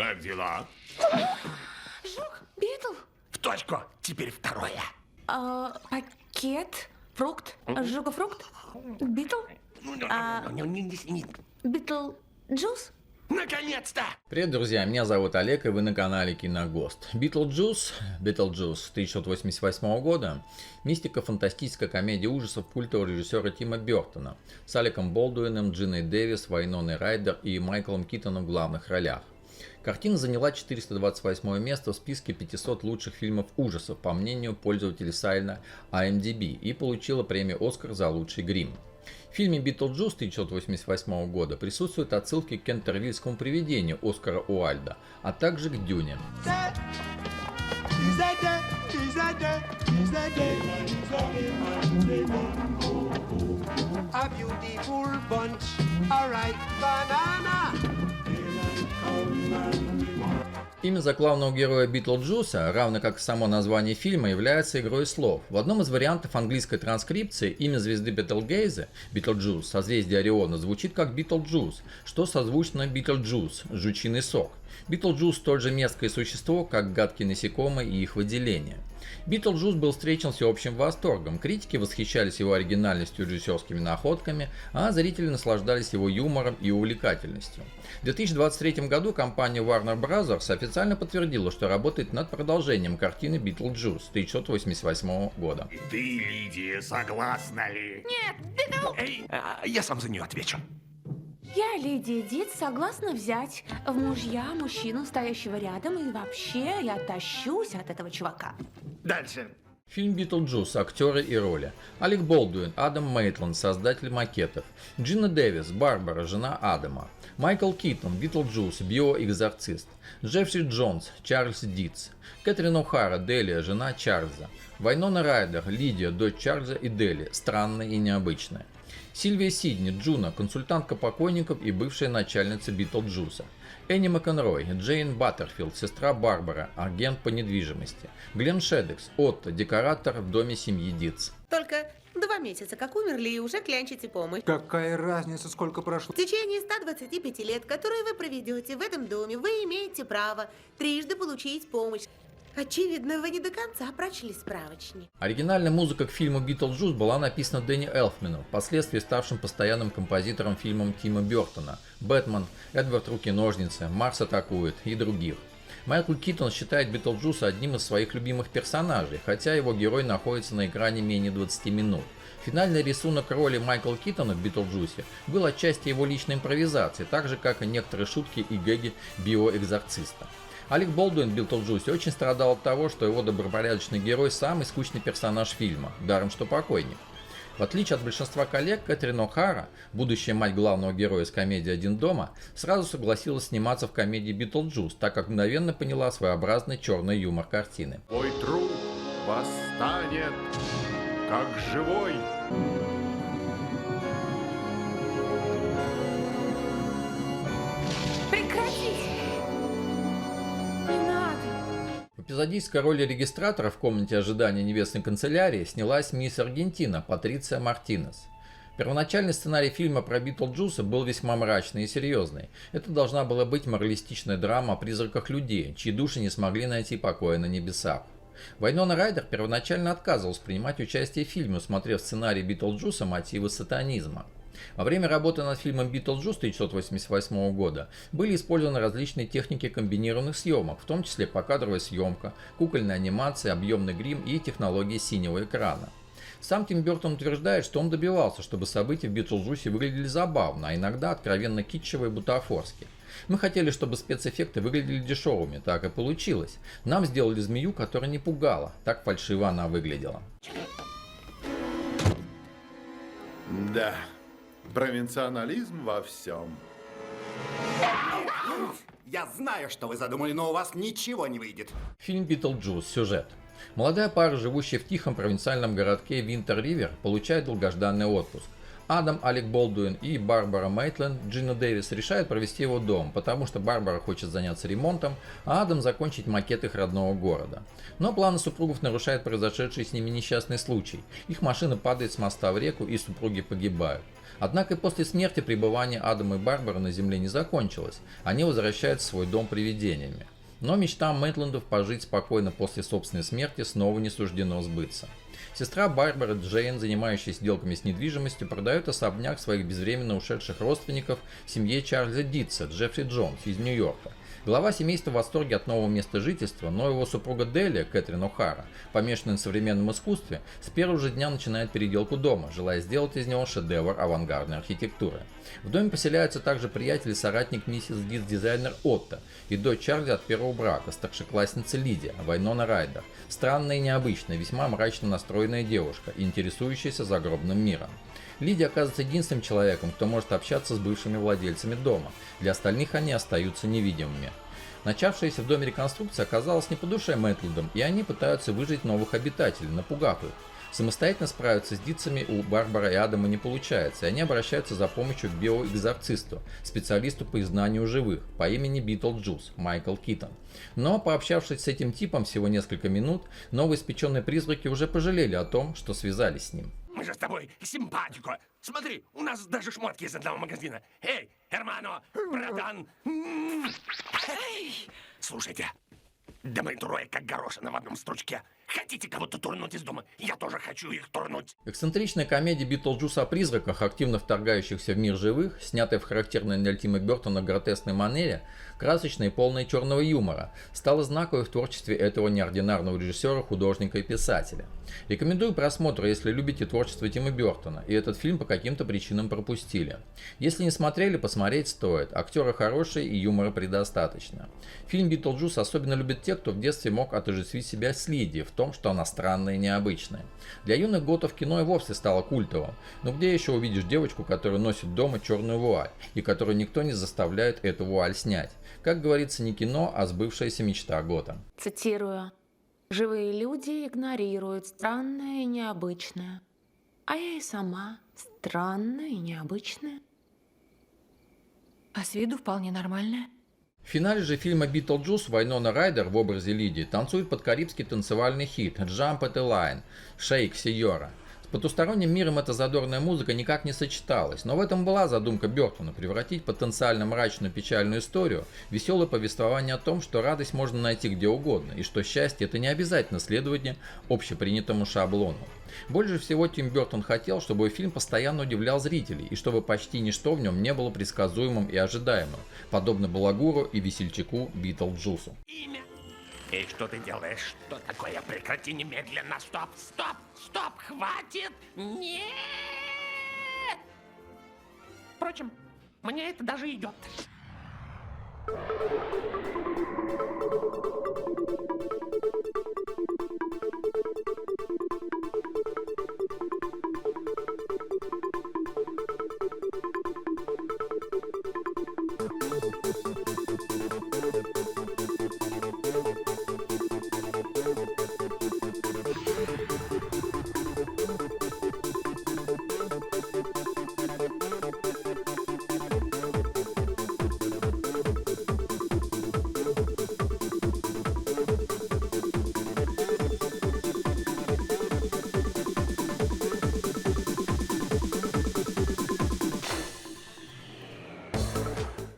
Как дела? Жук, Битл, В точку. Теперь второе. пакет, фрукт, жука-фрукт, Битл, Битл Джус. Наконец-то! Привет, друзья, меня зовут Олег, и вы на канале Киногост. Битлджус 1988 года – мистико-фантастическая комедия ужасов культового режиссера Тима Бёртона с Алеком Болдуином, Джиной Дэвис, Вайноной Райдер и Майклом Китоном в главных ролях. Картина заняла 428 место в списке 500 лучших фильмов ужасов, по мнению пользователей сайта IMDb, и получила премию «Оскар» за лучший грим. В фильме «Битлджус» 1988 года присутствуют отсылки к кентервильскому привидению Оскара Уайльда, а также к «Дюне». Имя заглавного героя Битлджуса, равно как и само название фильма, является игрой слов. В одном из вариантов английской транскрипции имя звезды Бетельгейзе, Битлджус, созвездие Ориона, звучит как Битлджус, что созвучно Битлджус, жучиный сок. Битлджус столь же мерзкое существо, как гадкие насекомые и их выделения. Битлджус был встречен всеобщим восторгом, критики восхищались его оригинальностью и режиссерскими находками, а зрители наслаждались его юмором и увлекательностью. В 2023 году компания Warner Bros. Официально подтвердила, что работает над продолжением картины Битлджус 1988 года. Ты, Лидия, согласна ли? Нет, Битл! Эй, я сам за нее отвечу. Я, Леди Эдит, согласна взять в мужья мужчину, стоящего рядом, и вообще я тащусь от этого чувака. Дальше. Фильм «Битлджус», актеры и роли. Алек Болдуин, Адам Мейтланд, создатель макетов. Джина Дэвис, Барбара, жена Адама. Майкл Китон, Битлджус, биоэкзорцист. Джеффри Джонс, Чарльз Дитс. Кэтрин О'Хара, Делия, жена Чарльза. Вайнона Райдер, Лидия, дочь Чарльза и Дели, странная и необычная. Сильвия Сидни, Джуна, консультантка покойников и бывшая начальница Битлджуса. Энни Макенрой, Джейн Баттерфилд, сестра Барбара, агент по недвижимости. Глен Шедекс, Отто, декоратор в доме семьи Дитс. Только 2 месяца как умерли и уже клянчите помощь. Какая разница, сколько прошло? В течение 125 лет, которые вы проведете в этом доме, вы имеете право трижды получить помощь. Очевидно, вы не до конца прочли справочник. Оригинальная музыка к фильму «Битлджус» была написана Дэнни Элфменом, впоследствии ставшим постоянным композитором фильмов Тима Бёртона «Бэтмен», «Эдвард. Руки-ножницы», «Марс атакует» и других. Майкл Китон считает Битлджуса одним из своих любимых персонажей, хотя его герой находится на экране менее 20 минут. Финальный рисунок роли Майкла Китона в Битлджусе был отчасти его личной импровизацией, так же как и некоторые шутки и гэги биоэкзорциста. Алек Болдуин в Битлджусе очень страдал от того, что его добропорядочный герой самый скучный персонаж фильма, даром что покойник. В отличие от большинства коллег, Кэтрин О'Хара, будущая мать главного героя из комедии «Один дома», сразу согласилась сниматься в комедии «Битлджус», так как мгновенно поняла своеобразный черный юмор картины. Твой труп восстанет, как живой. Прекратите! Не надо! В эпизодической роли регистратора в комнате ожидания небесной канцелярии снялась мисс Аргентина Патриция Мартинес. Первоначальный сценарий фильма про Битлджуса был весьма мрачный и серьезный. Это должна была быть моралистичная драма о призраках людей, чьи души не смогли найти покоя на небесах. Вайнона Райдер первоначально отказывалась принимать участие в фильме, усмотрев в сценарии Битлджуса мотивы сатанизма. Во время работы над фильмом «Битлджус» 1988 года были использованы различные техники комбинированных съемок, в том числе покадровая съемка, кукольная анимация, объемный грим и технологии синего экрана. Сам Тим Бёртон утверждает, что он добивался, чтобы события в «Битлджусе» выглядели забавно, а иногда откровенно китчево и бутафорски. Мы хотели, чтобы спецэффекты выглядели дешевыми, так и получилось. Нам сделали змею, которая не пугала, так фальшиво она выглядела. Да, провинционализм во всем. Я знаю, что вы задумали, но у вас ничего не выйдет. Фильм «Битлджус». Сюжет. Молодая пара, живущая в тихом провинциальном городке Винтер-Ривер, получает долгожданный отпуск. Адам Алек Болдуин и Барбара Мейтленд, Джина Дэвис, решают провести его дом, потому что Барбара хочет заняться ремонтом, а Адам закончить макет их родного города. Но планы супругов нарушает произошедший с ними несчастный случай. Их машина падает с моста в реку, и супруги погибают. Однако и после смерти пребывание Адама и Барбары на земле не закончилось. Они возвращаются в свой дом привидениями. Но мечтам Мейтлендов пожить спокойно после собственной смерти снова не суждено сбыться. Сестра Барбары Джейн, занимающаяся сделками с недвижимостью, продает особняк своих безвременно ушедших родственников семье Чарльза Дитса, Джеффри Джонс, из Нью-Йорка. Глава семейства в восторге от нового места жительства, но его супруга Делия, Кэтрин О'Хара, помешанная на современном искусстве, с первого же дня начинает переделку дома, желая сделать из него шедевр авангардной архитектуры. В доме поселяются также приятель и соратник миссис Дитс, дизайнер Отто, и дочь Чарли от первого брака, старшеклассница Лидия, Вайнона Райдер, странная и необычная, весьма мрачно настроенная девушка, интересующаяся загробным миром. Лидия оказывается единственным человеком, кто может общаться с бывшими владельцами дома. Для остальных они остаются невидимыми. Начавшаяся в доме реконструкция оказалась не по душе Мэтлендам, и они пытаются выжить новых обитателей, напугав их. Самостоятельно справиться с Дитсами у Барбары и Адама не получается, и они обращаются за помощью к биоэкзорцисту, специалисту по изгнанию живых, по имени Битлджус, Майкл Китон. Но, пообщавшись с этим типом всего несколько минут, новоиспеченные призраки уже пожалели о том, что связались с ним. Мы же с тобой симпатико. Смотри, у нас даже шмотки из одного магазина. Эй, Эрмано, братан. Эй, слушайте, да мы трое как горошина в одном стручке. Хотите кого-то турнуть из дома? Я тоже хочу их турнуть. Эксцентричная комедия Битлджуса о призраках, активно вторгающихся в мир живых, снятая в характерной для Тима Бёртона гротескной манере, красочная и полная черного юмора, стала знаковой в творчестве этого неординарного режиссера, художника и писателя. Рекомендую просмотр, если любите творчество Тима Бёртона, и этот фильм по каким-то причинам пропустили. Если не смотрели, посмотреть стоит, актеры хорошие и юмора предостаточно. Фильм «Битлджус» особенно любят те, кто в детстве мог отождествить себя с Лидией в том, что она странная и необычная. Для юных готов кино и вовсе стало культовым, но где еще увидишь девочку, которая носит дома черную вуаль, и которую никто не заставляет эту вуаль снять? Как говорится, не кино, а сбывшаяся мечта гота. Цитирую. «Живые люди игнорируют странное и необычное. А я и сама странная и необычная». А с виду вполне нормальная. В финале же фильма «Битлджус» Вайнона Райдер в образе Лидии танцует под карибский танцевальный хит «Jump at the Line» «Shake Сеньора». С потусторонним миром эта задорная музыка никак не сочеталась, но в этом была задумка Бёртона – превратить потенциально мрачную печальную историю в веселое повествование о том, что радость можно найти где угодно, и что счастье – это не обязательно следование общепринятому шаблону. Больше всего Тим Бёртон хотел, чтобы фильм постоянно удивлял зрителей, и чтобы почти ничто в нем не было предсказуемым и ожидаемым, подобно балагуру и весельчаку Битлджусу. Имя. И что ты делаешь? Что такое? Прекрати немедленно. Стоп, стоп, стоп, хватит. Нет. Впрочем, мне это даже идет.